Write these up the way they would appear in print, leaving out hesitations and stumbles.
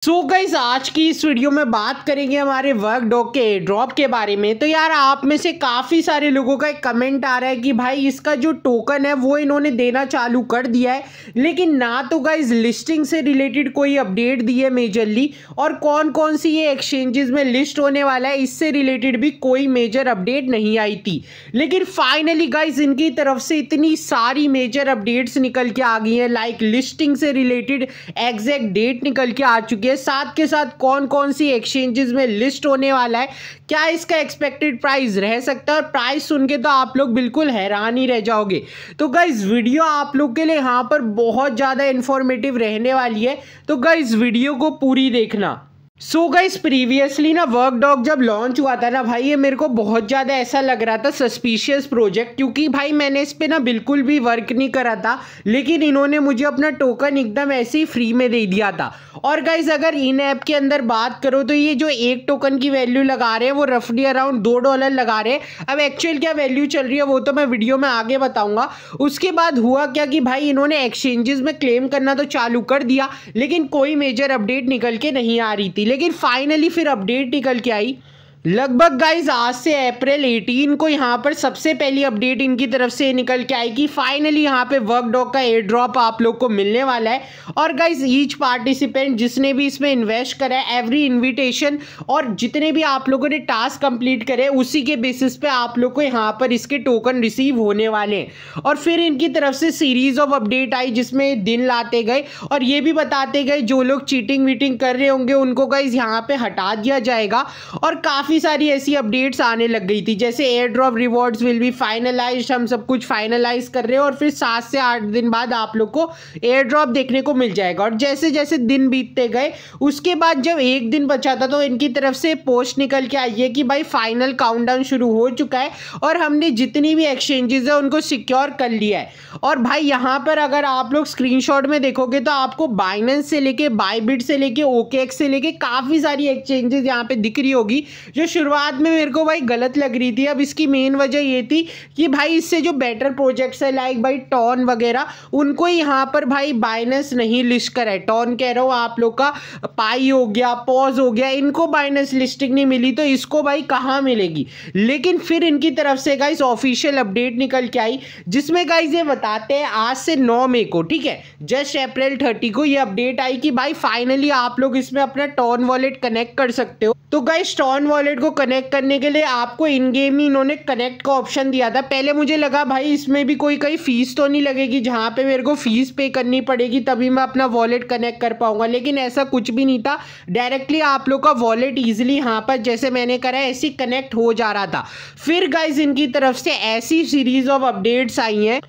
So guys आज की इस वीडियो में बात करेंगे हमारे वर्कडॉग के ड्रॉप के बारे में। तो यार आप में से काफ़ी सारे लोगों का एक कमेंट आ रहा है कि भाई इसका जो टोकन है वो इन्होंने देना चालू कर दिया है, लेकिन ना तो गाइस लिस्टिंग से रिलेटेड कोई अपडेट दी है मेजरली, और कौन कौन सी ये एक्सचेंजेस में लिस्ट होने वाला है इससे रिलेटेड भी कोई मेजर अपडेट नहीं आई थी। लेकिन फाइनली गाइस इनकी तरफ से इतनी सारी मेजर अपडेट्स निकल के आ गई हैं, लाइक लिस्टिंग से रिलेटेड एग्जैक्ट डेट निकल के आ चुकी है, साथ के साथ कौन कौन सी एक्सचेंजेस में लिस्ट होने वाला है, क्या इसका एक्सपेक्टेड प्राइस रह सकता है, और प्राइस सुन के तो आप लोग बिल्कुल हैरान ही रह जाओगे। तो गाइस वीडियो आप लोग के लिए यहाँ पर बहुत ज़्यादा इंफॉर्मेटिव रहने वाली है, तो गाइस वीडियो को पूरी देखना। सो गाइस प्रीवियसली ना वर्कडॉग जब लॉन्च हुआ था ना भाई, ये मेरे को बहुत ज़्यादा ऐसा लग रहा था सस्पिशियस प्रोजेक्ट, क्योंकि भाई मैंने इस पे ना बिल्कुल भी वर्क नहीं करा था, लेकिन इन्होंने मुझे अपना टोकन एकदम ऐसे ही फ्री में दे दिया था। और गाइस अगर इन ऐप के अंदर बात करो तो ये जो एक टोकन की वैल्यू लगा रहे हैं वो रफली अराउंड $2 लगा रहे हैं। अब एक्चुअल क्या वैल्यू चल रही है वो तो मैं वीडियो में आगे बताऊंगा। उसके बाद हुआ क्या कि भाई इन्होंने एक्सचेंजेस में क्लेम करना तो चालू कर दिया, लेकिन कोई मेजर अपडेट निकल के नहीं आ रही थी। लेकिन फाइनली फिर अपडेट निकल के आई लगभग गाइज आज से अप्रैल 18 को यहाँ पर सबसे पहली अपडेट इनकी तरफ से निकल के आई कि फाइनली यहाँ पे वर्कडॉग का एयर ड्रॉप आप लोग को मिलने वाला है। और गाइज ईच पार्टिसिपेंट जिसने भी इसमें इन्वेस्ट करा है, एवरी इन्विटेशन और जितने भी आप लोगों ने टास्क कंप्लीट करे उसी के बेसिस पे आप लोग को यहाँ पर इसके टोकन रिसीव होने वाले हैं। और फिर इनकी तरफ से सीरीज ऑफ अपडेट आई जिसमें दिन लाते गए और ये भी बताते गए जो लोग चीटिंग वीटिंग कर रहे होंगे उनको गाइज यहाँ पे हटा दिया जाएगा। और काफ़ी सारी ऐसी अपडेट्स आने लग गई थी, जैसे air drop rewards will be finalised, हम सब कुछ फाइनलाइज कर रहे हैं और फिर 7 से 8 दिन बाद आप लोग को एयर ड्रॉप देखने को मिल जाएगा। और जैसे जैसे दिन बीतते गए उसके बाद जब एक दिन बचा था तो इनकी तरफ से पोस्ट निकल के आई है कि भाई फाइनल काउंटडाउन शुरू हो चुका है और हमने जितनी भी एक्सचेंजेस है उनको सिक्योर कर लिया है। और भाई यहाँ पर अगर आप लोग स्क्रीनशॉट में देखोगे तो आपको बाइनेंस से लेके बायबिट से लेके ओकेएक्स से लेके काफ़ी सारी एक्सचेंजेस यहाँ पे दिख रही होगी, जो शुरुआत में मेरे को भाई गलत लग रही थी। अब इसकी मेन वजह ये थी कि भाई इससे जो बेटर प्रोजेक्ट्स है लाइक भाई टॉन वगैरह उनको यहाँ पर भाई बाइनेंस नहीं लिस्ट करा है। टॉन कह रहा हूँ आप लोग का पाई हो गया, पॉज हो गया, इनको बाइनेंस लिस्टिंग नहीं मिली तो इसको भाई कहाँ मिलेगी। लेकिन फिर इनकी तरफ से गाइस ऑफिशियल अपडेट निकल के आई जिसमें गाइस ये बताते हैं आज से 9 मई को, ठीक है, जस्ट अप्रैल 30 को ये अपडेट आई कि भाई फाइनली आप लोग इसमें अपना टॉन वॉलेट कनेक्ट कर सकते हो। तो गाइस टॉन वॉलेट को कनेक्ट करने के लिए आपको इन गेम ही इन्होंने कनेक्ट का ऑप्शन दिया था। पहले मुझे लगा भाई इसमें भी कोई कहीं फीस तो नहीं लगेगी जहाँ पे मेरे को फीस पे करनी पड़ेगी तभी मैं अपना वॉलेट कनेक्ट कर पाऊंगा, लेकिन ऐसा कुछ भी नहीं था। डायरेक्टली आप लोग का वॉलेट ईजिली यहाँ पर जैसे मैंने करा है ऐसी कनेक्ट हो जा रहा था। फिर गाइस इनकी तरफ से ऐसी सीरीज ऑफ अपडेट्स आई हैं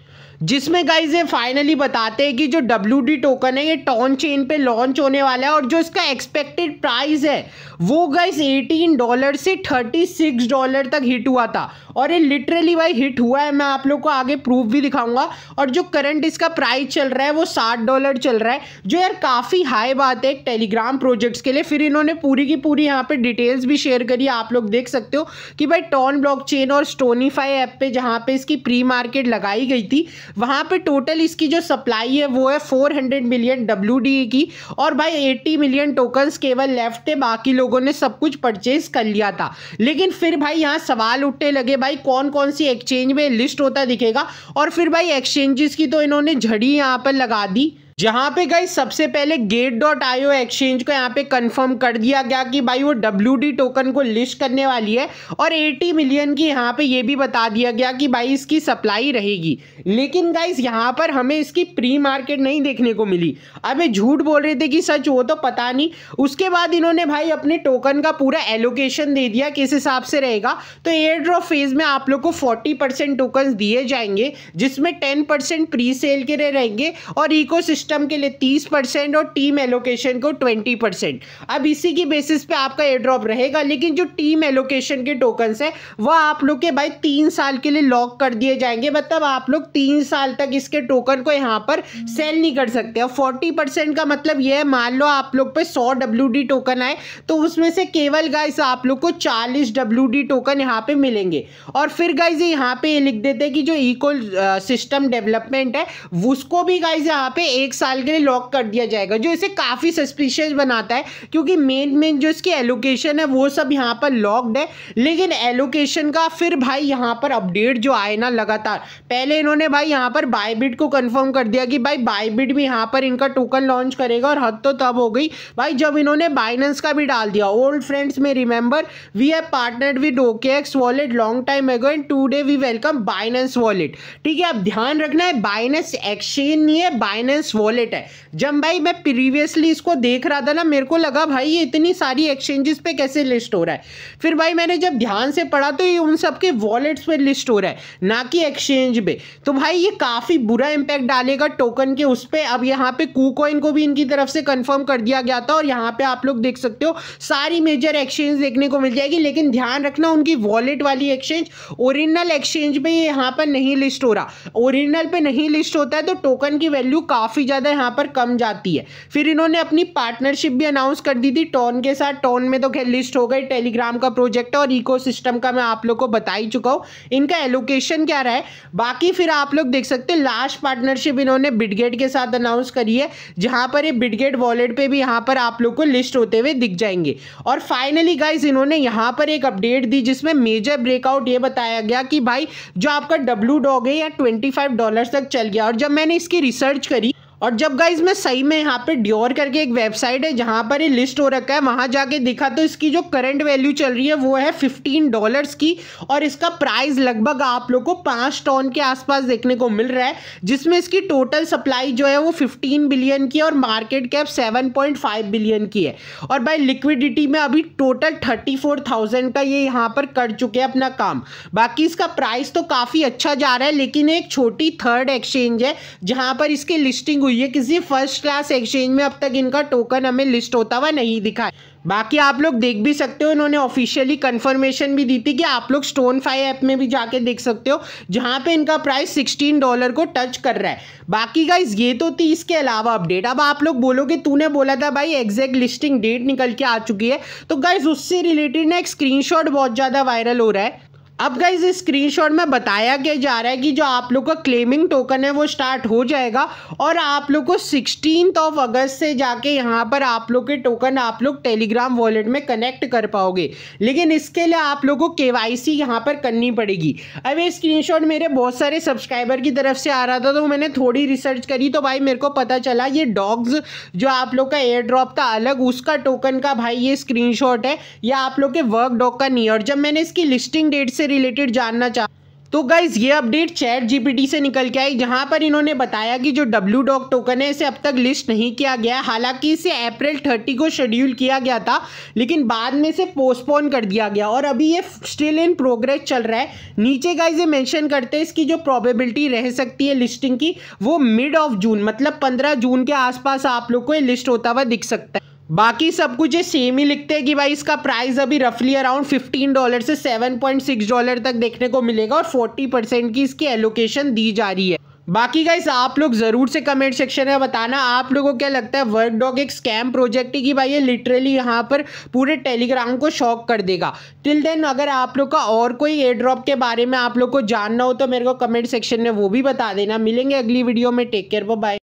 जिसमें गाइस ये फाइनली बताते हैं कि जो WD टोकन है ये टॉन चेन पे लॉन्च होने वाला है और जो इसका एक्सपेक्टेड प्राइस है वो गाइस $18 से $36 तक हिट हुआ था। और ये लिटरली भाई हिट हुआ है, मैं आप लोग को आगे प्रूफ भी दिखाऊंगा। और जो करंट इसका प्राइस चल रहा है वो $60 चल रहा है, जो यार काफ़ी हाई बात है एक टेलीग्राम प्रोजेक्ट्स के लिए। फिर इन्होंने पूरी की पूरी यहाँ पे डिटेल्स भी शेयर करी, आप लोग देख सकते हो कि भाई टॉन ब्लॉकचेन और स्टोनीफाई ऐप पे जहाँ पे इसकी प्री मार्केट लगाई गई थी वहाँ पे टोटल इसकी जो सप्लाई है वो है 400 मिलियन WD की, और भाई 80 मिलियन टोकन्स केवल लेफ्ट थे, बाकी लोगों ने सब कुछ परचेज कर लिया था। लेकिन फिर भाई यहाँ सवाल उठने लगे भाई कौन कौन सी एक्सचेंज में लिस्ट होता दिखेगा, और फिर भाई एक्सचेंजेस की तो इन्होंने झड़ी यहाँ पर लगा दी, जहाँ पे गाइस सबसे पहले Gate.io एक्सचेंज को यहाँ पे कंफर्म कर दिया गया कि भाई वो WD टोकन को लिस्ट करने वाली है और 80 मिलियन की यहाँ पे ये भी बता दिया गया कि भाई इसकी सप्लाई रहेगी। लेकिन गाइस यहाँ पर हमें इसकी प्री मार्केट नहीं देखने को मिली। अब ये झूठ बोल रहे थे कि सच हो तो पता नहीं। उसके बाद इन्होंने भाई अपने टोकन का पूरा एलोकेशन दे दिया किस हिसाब से रहेगा। तो एयर ड्रॉप फेज में आप लोग को 40% टोकन दिए जाएंगे जिसमें 10% प्री सेल के लिए रहेंगे और इकोसिस्टम के लिए 30% और टीम एलोकेशन को 20%। अब इसी की बेसिस पे आपका एयर ड्रॉप रहेगा, लेकिन जो टीम एलोकेशन के टोकन्स है वह आप लोग के भाई 3 साल के लिए लॉक कर दिए जाएंगे, मतलब आप लोग 3 साल तक इसके टोकन को यहाँ पर सेल नहीं कर सकते। और 40% का मतलब यह है मान लो आप लोग पे 100 WD टोकन आए तो उसमें से केवल गाइस आप लोग को 40 WD टोकन यहाँ पे मिलेंगे। और फिर गाइस यहाँ पे लिख देते हैं कि जो इको सिस्टम डेवलपमेंट है उसको भी गाइस यहाँ पे 1 साल के लिए लॉक कर दिया जाएगा, जो इसे काफ़ी सस्पिशियस बनाता है क्योंकि मेन जो इसकी एलोकेशन है वो सब यहाँ पर लॉक्ड है। लेकिन एलोकेशन का फिर भाई यहाँ पर अपडेट जो आए ना लगातार, पहले इन्होंने भाई यहाँ पर बायबिट को कंफर्म कर दिया कि भाई बायबिट भी यहाँ पर इनका टोकन लॉन्च करेगा, और हद तो तब हो गई भाई जब इन्होंने बाइनेंस का भी डाल दिया। ओल्ड फ्रेंड्स में remember we have partnered with OKX wallet long time ago and today we welcome Binance wallet. ठीक है, अब ध्यान रखना है बाइनेंस एक्सचेंज नहीं है, बाइनेंस वॉलेट है। जब भाई मैं प्रीवियसली इसको देख रहा था ना, मेरे को लगा भाई ये इतनी सारी एक्सचेंजेस पे कैसे लिस्ट हो रहा है। फिर भाई मैंने जब ध्यान से पढ़ा तो ये उन सबके वॉलेट्स पे लिस्ट हो रहा है, ना कि एक्सचेंज पे। तो भाई ये काफ़ी बुरा इंपैक्ट डालेगा टोकन के उस पर। अब यहाँ पे KuCoin को भी इनकी तरफ से कंफर्म कर दिया गया था, और यहाँ पे आप लोग देख सकते हो सारी मेजर एक्सचेंज देखने को मिल जाएगी। लेकिन ध्यान रखना उनकी वॉलेट वाली एक्सचेंज ओरिजिनल एक्सचेंज पे यहाँ पर नहीं लिस्ट हो रहा। ओरिजिनल पे नहीं लिस्ट होता है तो टोकन की वैल्यू काफ़ी ज़्यादा यहाँ पर कम जाती है। फिर इन्होंने अपनी पार्टनरशिप भी अनाउंस कर दी थी टॉन के साथ। टॉन में तो खैर लिस्ट हो गई, टेलीग्राम का प्रोजेक्ट और इकोसिस्टम का मैं आप लोग को बता ही चुका हूँ इनका एलोकेशन क्या रहा है। बाकी फिर आप लोग देख सकते हैं लास्ट पार्टनरशिप इन्होंने बिटगेट के साथ अनाउंस करी है, जहां पर ये बिटगेट वॉलेट पे भी यहां पर आप लोग को लिस्ट होते हुए दिख जाएंगे। और फाइनली गाइस इन्होंने यहां पर एक अपडेट दी जिसमें मेजर ब्रेकआउट ये बताया गया कि भाई जो आपका WDOG है या $25 तक चल गया। और जब मैंने इसकी रिसर्च करी और जब गाइज मैं सही में यहाँ पे ड्योर करके एक वेबसाइट है जहाँ पर ये लिस्ट हो रखा है वहाँ जाके देखा तो इसकी जो करंट वैल्यू चल रही है वो है $15 की, और इसका प्राइस लगभग आप लोग को 5 टन के आसपास देखने को मिल रहा है, जिसमें इसकी टोटल सप्लाई जो है वो 15 बिलियन की और मार्केट कैप 7.5 बिलियन की है। और भाई लिक्विडिटी में अभी टोटल 34,000 का ये यहाँ पर कर चुके हैं अपना काम। बाकी इसका प्राइस तो काफ़ी अच्छा जा रहा है, लेकिन एक छोटी थर्ड एक्सचेंज है जहाँ पर इसकी लिस्टिंग ये किसी फर्स्ट क्लास एक्सचेंज में अब तक इनका टोकन हमें लिस्ट होता हुआ नहीं दिखा है। बाकी आप लोग देख भी सकते हो इन्होंने ऑफिशियली कंफर्मेशन भी दी थी कि आप लोग StoneFi ऐप में भी जाके देख सकते हो जहां पे इनका प्राइस $16 को टच कर रहा है। बाकी गाइज ये तो थी इसके अलावा अपडेट। अब आप लोग बोलोगे तूने बोला था भाई एग्जैक्ट लिस्टिंग डेट निकल के आ चुकी है, तो गाइज उससे रिलेटेड ना एक स्क्रीनशॉट बहुत ज़्यादा वायरल हो रहा है। अब गाइज इस स्क्रीनशॉट में बताया क्या जा रहा है कि जो आप लोग का क्लेमिंग टोकन है वो स्टार्ट हो जाएगा, और आप लोग को 16 अगस्त से जाके यहाँ पर आप लोग के टोकन आप लोग टेलीग्राम वॉलेट में कनेक्ट कर पाओगे। लेकिन इसके लिए आप लोग को KYC यहाँ पर करनी पड़ेगी। अब ये स्क्रीनशॉट मेरे बहुत सारे सब्सक्राइबर की तरफ से आ रहा था, तो मैंने थोड़ी रिसर्च करी तो भाई मेरे को पता चला ये डॉग्स जो आप लोग का एयर ड्रॉप था अलग, उसका टोकन का भाई ये स्क्रीनशॉट है, या आप लोग के वर्क डॉग का नहीं है। और जब मैंने इसकी लिस्टिंग डेट से रिलेटेड जानना चाहा तो गाइज ये अपडेट ChatGPT से निकल के आई, जहां पर इन्होंने बताया कि जो WDOG टोकन है इसे अब तक लिस्ट नहीं किया गया। हालांकि इसे अप्रैल 30 को शेड्यूल किया गया था, लेकिन बाद में इसे पोस्टपोन कर दिया गया और अभी ये स्टिल इन प्रोग्रेस चल रहा है। नीचे गाइज ये मेंशन करते हैं इसकी जो प्रोबेबिलिटी रह सकती है लिस्टिंग की, वो मिड ऑफ जून मतलब 15 जून के आसपास आप लोग को ये लिस्ट होता हुआ दिख सकता है। बाकी सब कुछ ये सेम ही लिखते हैं कि भाई इसका प्राइस अभी रफली अराउंड $15 से $7.6 तक देखने को मिलेगा, और 40% की इसकी एलोकेशन दी जा रही है। बाकी गाइस आप लोग जरूर से कमेंट सेक्शन में बताना आप लोगों को क्या लगता है वर्क डॉग एक स्कैम प्रोजेक्ट है कि भाई ये लिटरली यहाँ पर पूरे टेलीग्राम को शॉक कर देगा। टिल देन अगर आप लोग का और कोई एयर ड्रॉप के बारे में आप लोग को जानना हो तो मेरे को कमेंट सेक्शन में वो भी बता देना। मिलेंगे अगली वीडियो में, टेक केयर, बाय।